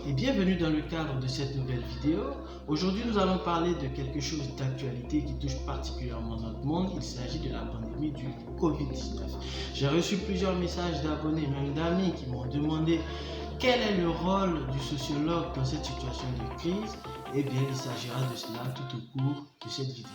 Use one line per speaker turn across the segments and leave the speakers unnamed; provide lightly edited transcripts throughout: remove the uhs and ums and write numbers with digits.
et bienvenue dans le cadre de cette nouvelle vidéo. Aujourd'hui, nous allons parler de quelque chose d'actualité qui touche particulièrement notre monde. Il s'agit de la pandémie du Covid-19. J'ai reçu plusieurs messages d'abonnés, même d'amis, qui m'ont demandé quel est le rôle du sociologue dans cette situation de crise. Eh bien, il s'agira de cela tout au cours de cette vidéo.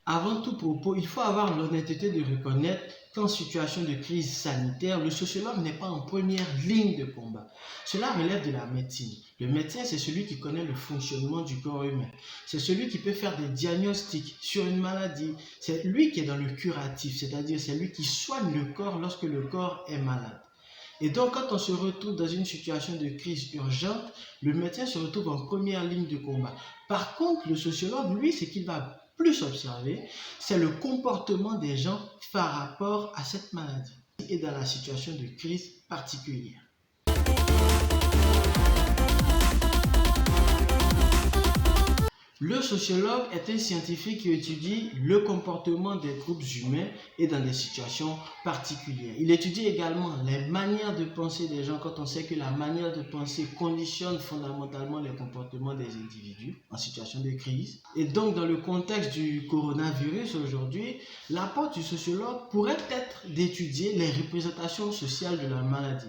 Avant tout propos, il faut avoir l'honnêteté de reconnaître qu'en situation de crise sanitaire, le sociologue n'est pas en première ligne de combat. Cela relève de la médecine. Le médecin, c'est celui qui connaît le fonctionnement du corps humain. C'est celui qui peut faire des diagnostics sur une maladie. C'est lui qui est dans le curatif, c'est-à-dire c'est lui qui soigne le corps lorsque le corps est malade. Et donc, quand on se retrouve dans une situation de crise urgente, le médecin se retrouve en première ligne de combat. Par contre, le sociologue, lui, ce qu'il va plus observer, c'est le comportement des gens par rapport à cette maladie et dans la situation de crise particulière. Le sociologue est un scientifique qui étudie le comportement des groupes humains et dans des situations particulières. Il étudie également les manières de penser des gens quand on sait que la manière de penser conditionne fondamentalement les comportements des individus en situation de crise. Et donc, dans le contexte du coronavirus aujourd'hui, l'apport du sociologue pourrait être d'étudier les représentations sociales de la maladie.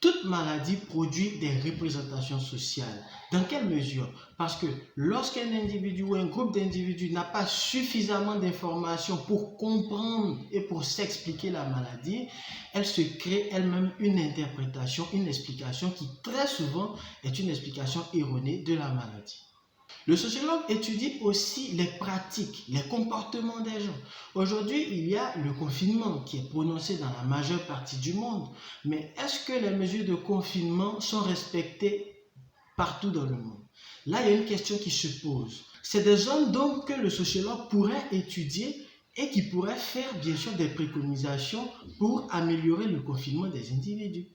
Toute maladie produit des représentations sociales. Dans quelle mesure? Parce que lorsqu'un individu ou un groupe d'individus n'a pas suffisamment d'informations pour comprendre et pour s'expliquer la maladie, elle se crée elle-même une interprétation, une explication qui très souvent est une explication erronée de la maladie. Le sociologue étudie aussi les pratiques, les comportements des gens. Aujourd'hui, il y a le confinement qui est prononcé dans la majeure partie du monde. Mais est-ce que les mesures de confinement sont respectées partout dans le monde? Là, il y a une question qui se pose. C'est des zones donc que le sociologue pourrait étudier et qui pourrait faire bien sûr des préconisations pour améliorer le confinement des individus.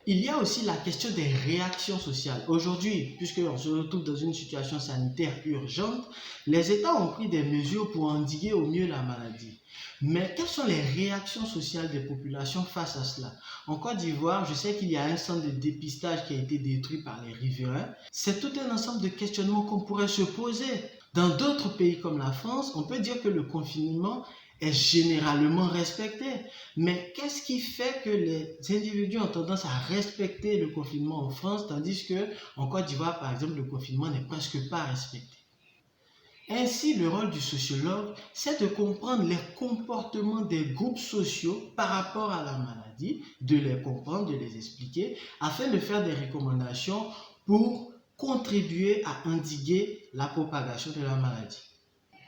Il y a aussi la question des réactions sociales. Aujourd'hui, puisqu'on se retrouve dans une situation sanitaire urgente, les États ont pris des mesures pour endiguer au mieux la maladie. Mais quelles sont les réactions sociales des populations face à cela? En Côte d'Ivoire, je sais qu'il y a un centre de dépistage qui a été détruit par les riverains. C'est tout un ensemble de questionnements qu'on pourrait se poser. Dans d'autres pays comme la France, on peut dire que le confinement est généralement respecté. Mais qu'est-ce qui fait que les individus ont tendance à respecter le confinement en France, tandis qu'en Côte d'Ivoire, par exemple, le confinement n'est presque pas respecté? Ainsi, le rôle du sociologue, c'est de comprendre les comportements des groupes sociaux par rapport à la maladie, de les comprendre, de les expliquer, afin de faire des recommandations pour contribuer à endiguer la propagation de la maladie.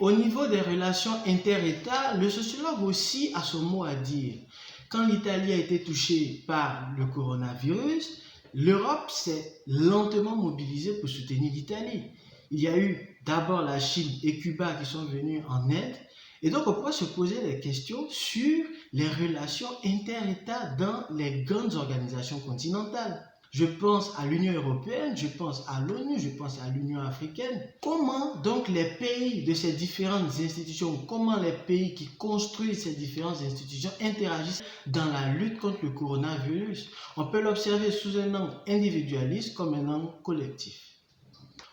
Au niveau des relations inter-États, le sociologue aussi a son mot à dire. Quand l'Italie a été touchée par le coronavirus, l'Europe s'est lentement mobilisée pour soutenir l'Italie. Il y a eu d'abord la Chine et Cuba qui sont venus en aide. Et donc, on pourrait se poser des questions sur les relations inter-États dans les grandes organisations continentales. Je pense à l'Union européenne, je pense à l'ONU, je pense à l'Union africaine. Comment donc les pays de ces différentes institutions, comment les pays qui construisent ces différentes institutions interagissent dans la lutte contre le coronavirus? On peut l'observer sous un angle individualiste comme un angle collectif.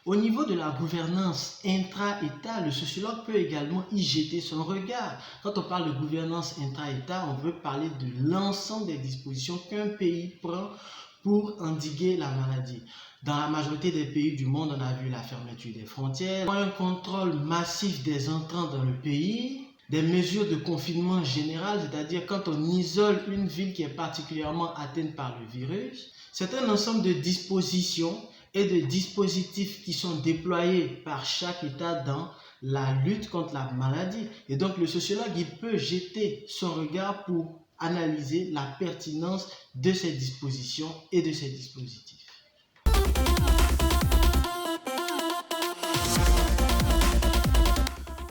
Au niveau de la gouvernance intra-État, le sociologue peut également y jeter son regard. Quand on parle de gouvernance intra-État, on veut parler de l'ensemble des dispositions qu'un pays prend pour endiguer la maladie. Dans la majorité des pays du monde, on a vu la fermeture des frontières, un contrôle massif des entrants dans le pays, des mesures de confinement général, c'est-à-dire quand on isole une ville qui est particulièrement atteinte par le virus. C'est un ensemble de dispositions et de dispositifs qui sont déployés par chaque État dans la lutte contre la maladie. Et donc le sociologue, il peut jeter son regard pour analyser la pertinence de ces dispositions et de ces dispositifs.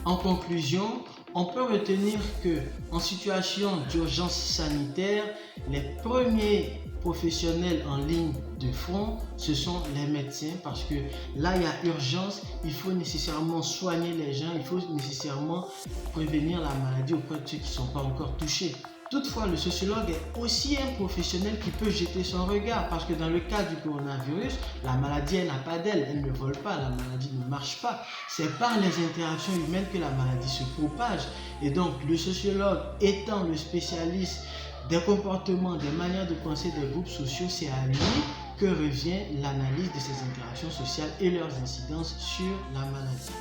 En conclusion, on peut retenir qu'en situation d'urgence sanitaire, les premiers professionnels en ligne de front, ce sont les médecins, parce que là, il y a urgence, il faut nécessairement soigner les gens, il faut nécessairement prévenir la maladie auprès de ceux qui ne sont pas encore touchés. Toutefois, le sociologue est aussi un professionnel qui peut jeter son regard parce que dans le cas du coronavirus, la maladie, elle n'a pas d'aile, elle ne vole pas, la maladie ne marche pas. C'est par les interactions humaines que la maladie se propage. Et donc, le sociologue étant le spécialiste des comportements, des manières de penser des groupes sociaux, c'est à lui que revient l'analyse de ces interactions sociales et leurs incidences sur la maladie.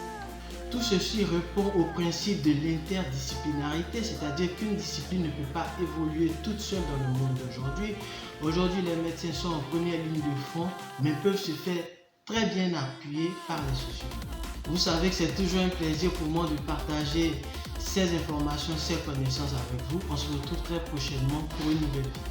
Tout ceci répond au principe de l'interdisciplinarité, c'est-à-dire qu'une discipline ne peut pas évoluer toute seule dans le monde d'aujourd'hui. Aujourd'hui, les médecins sont en première ligne de front, mais peuvent se faire très bien appuyer par les sociologues. Vous savez que c'est toujours un plaisir pour moi de partager ces informations, ces connaissances avec vous. On se retrouve très prochainement pour une nouvelle vidéo.